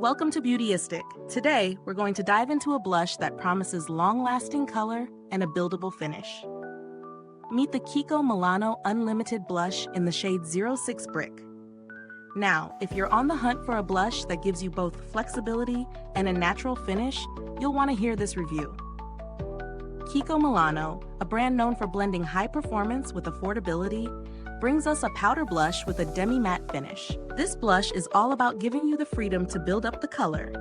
Welcome to Beautyistic. Today, we're going to dive into a blush that promises long-lasting color and a buildable finish. Meet the KIKO Milano Unlimited Blush in the shade 06 Brick. Now, if you're on the hunt for a blush that gives you both flexibility and a natural finish, you'll want to hear this review. KIKO Milano, a brand known for blending high performance with affordability, brings us a powder blush with a demi-matte finish. This blush is all about giving you the freedom to build up the color.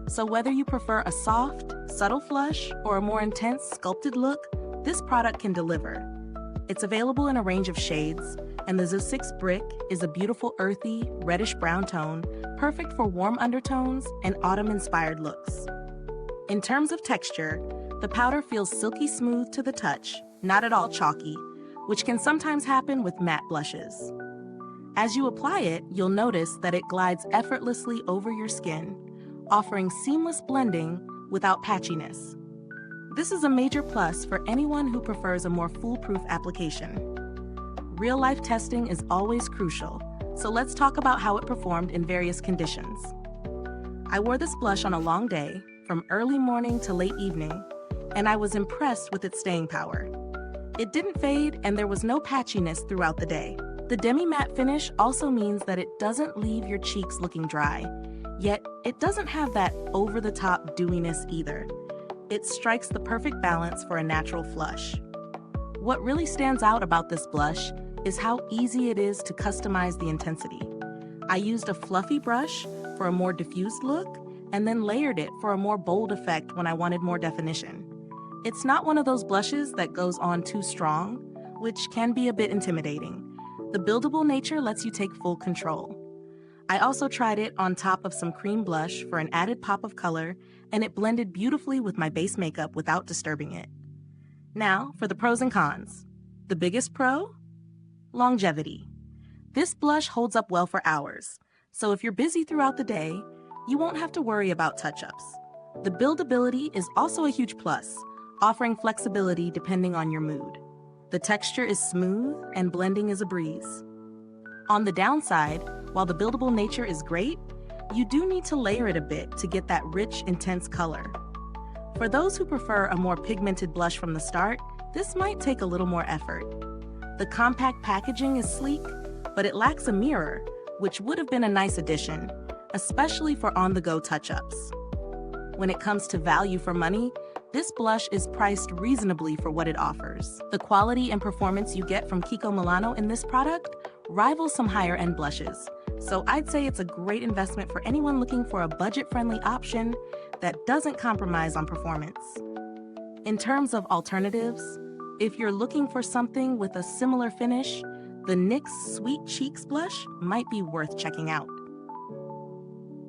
So whether you prefer a soft, subtle flush or a more intense, sculpted look, this product can deliver. It's available in a range of shades, and the 06 Brick is a beautiful earthy, reddish-brown tone, perfect for warm undertones and autumn-inspired looks. In terms of texture, the powder feels silky smooth to the touch, not at all chalky, which can sometimes happen with matte blushes. As you apply it, you'll notice that it glides effortlessly over your skin, offering seamless blending without patchiness. This is a major plus for anyone who prefers a more foolproof application. Real-life testing is always crucial, so let's talk about how it performed in various conditions. I wore this blush on a long day, from early morning to late evening, and I was impressed with its staying power. It didn't fade, and there was no patchiness throughout the day. The demi-matte finish also means that it doesn't leave your cheeks looking dry, yet it doesn't have that over-the-top dewiness either. It strikes the perfect balance for a natural flush. What really stands out about this blush is how easy it is to customize the intensity. I used a fluffy brush for a more diffused look, and then layered it for a more bold effect when I wanted more definition. It's not one of those blushes that goes on too strong, which can be a bit intimidating. The buildable nature lets you take full control. I also tried it on top of some cream blush for an added pop of color, and it blended beautifully with my base makeup without disturbing it. Now, for the pros and cons. The biggest pro? Longevity. This blush holds up well for hours, so if you're busy throughout the day, you won't have to worry about touch-ups. The buildability is also a huge plus, offering flexibility depending on your mood. The texture is smooth and blending is a breeze. On the downside, while the buildable nature is great, you do need to layer it a bit to get that rich, intense color. For those who prefer a more pigmented blush from the start, this might take a little more effort. The compact packaging is sleek, but it lacks a mirror, which would have been a nice addition, especially for on-the-go touch-ups. When it comes to value for money, this blush is priced reasonably for what it offers. The quality and performance you get from KIKO Milano in this product rivals some higher-end blushes, so I'd say it's a great investment for anyone looking for a budget-friendly option that doesn't compromise on performance. In terms of alternatives, if you're looking for something with a similar finish, the NYX Sweet Cheeks blush might be worth checking out.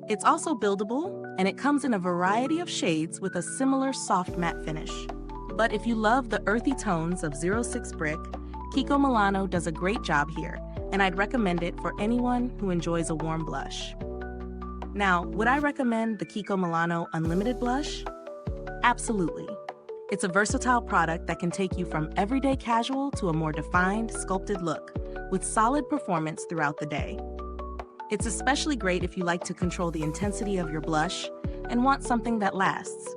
It's also buildable, and it comes in a variety of shades with a similar soft matte finish. But if you love the earthy tones of 06 Brick, KIKO Milano does a great job here, and I'd recommend it for anyone who enjoys a warm blush. Now, would I recommend the KIKO Milano Unlimited Blush? Absolutely. It's a versatile product that can take you from everyday casual to a more defined, sculpted look, with solid performance throughout the day. It's especially great if you like to control the intensity of your blush and want something that lasts.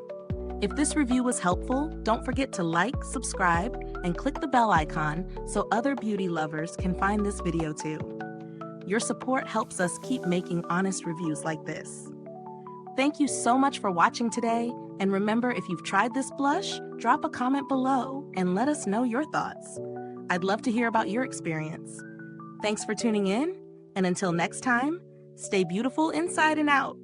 If this review was helpful, don't forget to like, subscribe, and click the bell icon so other beauty lovers can find this video too. Your support helps us keep making honest reviews like this. Thank you so much for watching today, and remember, if you've tried this blush, drop a comment below and let us know your thoughts. I'd love to hear about your experience. Thanks for tuning in, and until next time, stay beautiful inside and out.